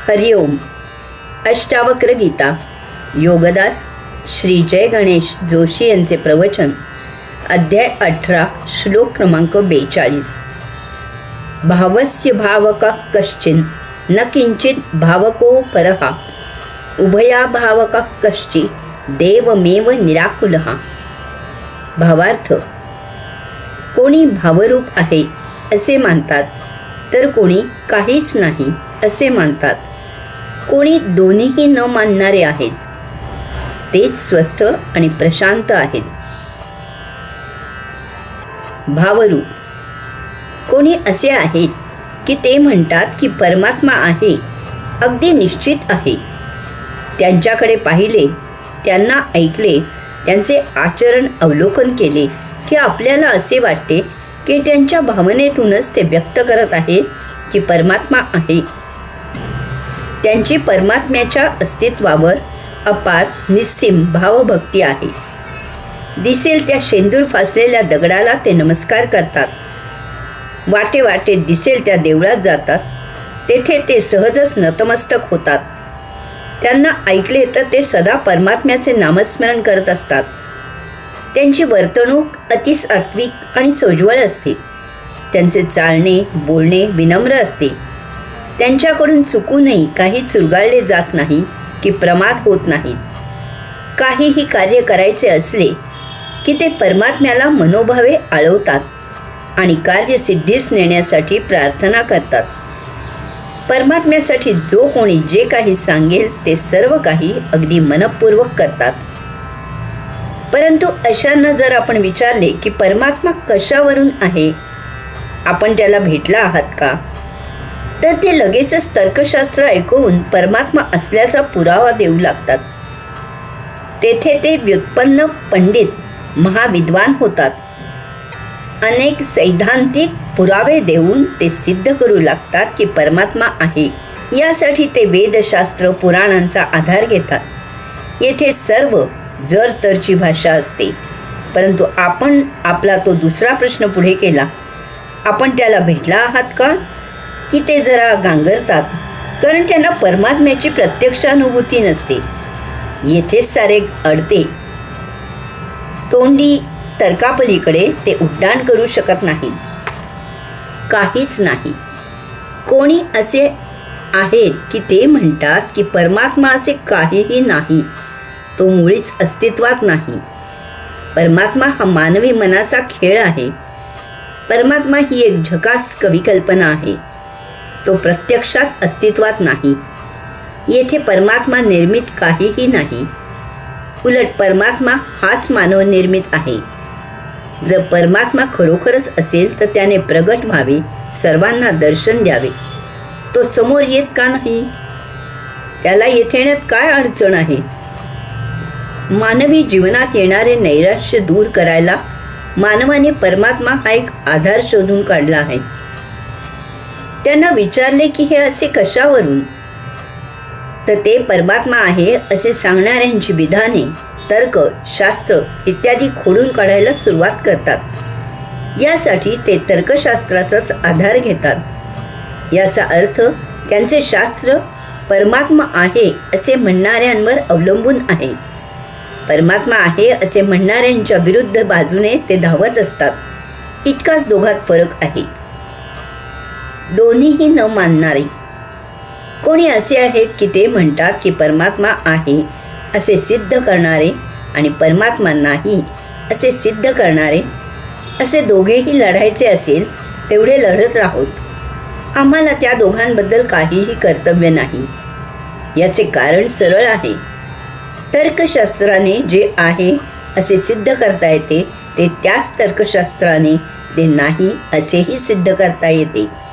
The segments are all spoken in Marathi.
हरिओम. अष्टावक्र गीता योगदास श्री जय गणेश जोशी यांचे प्रवचन. अध्याय 18 श्लोक क्रमांक 42. भावस्य भावक कश्चिन न किंचित भावको परहा उभया भावक कश्चि देवमेव निराकुलः. भावार्थ, कोणी भावरूप आहे असे मानतात तर कोणी काहीच नाही असे मानतात. कोणी दोन्हीही न मानणारे आहेत, तेच स्वस्थ आणि प्रशांत आहेत. भावरूप कोणी असे आहेत की ते म्हणतात की परमात्मा आहे, अगदी निश्चित आहे. त्यांच्याकडे पाहिले, त्यांना ऐकले, त्यांचे आचरण अवलोकन केले की आपल्याला असे वाटते की त्यांच्या भावनेतूनच ते व्यक्त करत आहेत की परमात्मा आहे. त्यांची परमात्म्याच्या अस्तित्वावर अपार निस्सीम भावभक्ती आहे. दिसेल त्या शेंदूर फासलेल्या दगडाला ते नमस्कार करतात. वाटे वाटे दिसेल त्या देवळात जातात, तेथे ते सहजच नतमस्तक होतात. त्यांना ऐकले तर ते सदा परमात्म्याचे नामस्मरण करत असतात. त्यांची वर्तणूक अति सात्विक आणि सोज्वळ असते. त्यांचे चालणे बोलणे विनम्र असते. त्यांच्याकडून चुकूनही काही चुरगाळले जात नाही की प्रमाद होत नाहीत. काहीही कार्य करायचे असले की ते परमात्म्याला मनोभावे आळवतात आणि कार्यसिद्धीस नेण्यासाठी प्रार्थना करतात. परमात्म्यासाठी जो कोणी जे काही सांगेल ते सर्व काही अगदी मनपूर्वक करतात. परंतु अशांना जर आपण विचारले की परमात्मा कशावरून आहे, आपण त्याला भेटला आहात का, तर ते लगेचच तर्कशास्त्र ऐकवून परमात्मा असल्याचा पुरावा देऊ लागतात. तेथे ते व्युत्पन्न पंडित महाविद्वान होतात. अनेक सैद्धांतिक पुरावे देऊन ते सिद्ध करू लागतात की परमात्मा आहे. यासाठी ते वेदशास्त्र पुराणांचा आधार घेतात. येथे सर्व जर तरची भाषा असते. परंतु आपण आपला तो दुसरा प्रश्न पुढे केला, आपण त्याला भेटला आहात का, की ते जरा गांगरतात, कारण त्यांना परमात्म्याची प्रत्यक्ष अनुभूती नसते. येथेच सारे अडते. तोंडी तर्कापलीकडे ते उड्डाण करू शकत नाहीत. काहीच नाही. कोणी असे आहेत की ते म्हणतात की परमात्मा असे काहीही नाही, तो मुळीच अस्तित्वात नाही. परमात्मा हा मानवी मनाचा खेळ आहे. परमात्मा ही एक झकास कविकल्पना आहे. तो प्रत्यक्षात अस्तित्वात नाही. येथे परमात्मा निर्मित काहीही नाही. उलट परमात्मा हाच मानव निर्मित आहे. जर परमात्मा खरोखरच असेल तर त्याने प्रगट व्हावे, सर्वांना दर्शन द्यावे. तो समोर येत का नाही? त्याला येथे येण्यात काय अडचण आहे? मानवी जीवनात येणारे नैराश्य दूर करायला मानवाने परमात्मा हा एक आधार शोधून काढला आहे. त्यांना विचारले की हे असे कशावरून, तर ते परमात्मा आहे असे सांगणाऱ्यांची विधाने, तर्क, शास्त्र इत्यादी खोडून काढायला सुरुवात करतात. यासाठी ते तर्कशास्त्राचाच आधार घेतात. याचा अर्थ त्यांचे शास्त्र परमात्मा आहे असे म्हणणाऱ्यांवर अवलंबून आहे. परमात्मा आहे असे म्हणणाऱ्यांच्या विरुद्ध बाजूने ते धावत असतात. इतकाच दोघात फरक आहे. दोन्हीही न मानणारे कोणी असे आहेत की ते म्हणतात की परमात्मा आहे असे सिद्ध करणारे आणि परमात्मा नाही असे सिद्ध करणारे, असे दोघेही लढायचे असेल तेवढे लढत राहोत. आम्हाला त्या दोघांबद्दल काहीही कर्तव्य नाही. याचे कारण सरळ आहे. तर्कशास्त्राने जे आहे असे सिद्ध करता येते, ते त्याच तर्कशास्त्राने ते नाही असेही सिद्ध करता येते.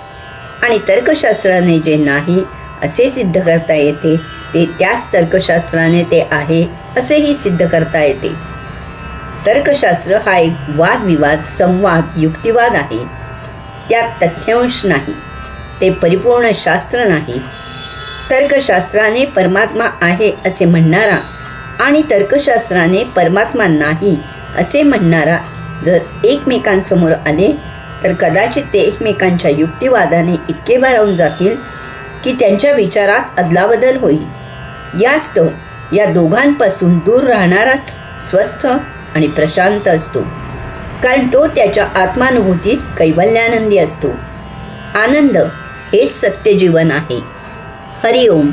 आणि तर्कशास्त्राने जे नाही असे सिद्ध करता येते, ते त्याच तर्कशास्त्राने ते आहे असेही सिद्ध करता येते. तर्कशास्त्र हा एक वादविवाद, संवाद, युक्तिवाद आहे. त्यात तथ्यांश नाही. ते परिपूर्ण शास्त्र नाही. तर्कशास्त्राने परमात्मा आहे असे म्हणणारा आणि तर्कशास्त्राने परमात्मा नाही असे म्हणणारा जर एकमेकांसमोर आले तर कदाचित ते एकमेकांच्या युक्तिवादाने इतके भारावून जातील की त्यांच्या विचारात अदलाबदल होईल। यास्तव या दोघांपासून दूर राहणाराच स्वस्थ आणि प्रशांत असतो, कारण तो त्याच्या आत्मानुभूतीत कैवल्यानंदी असतो। आनंद हेच सत्य जीवन आहे। हरिओम।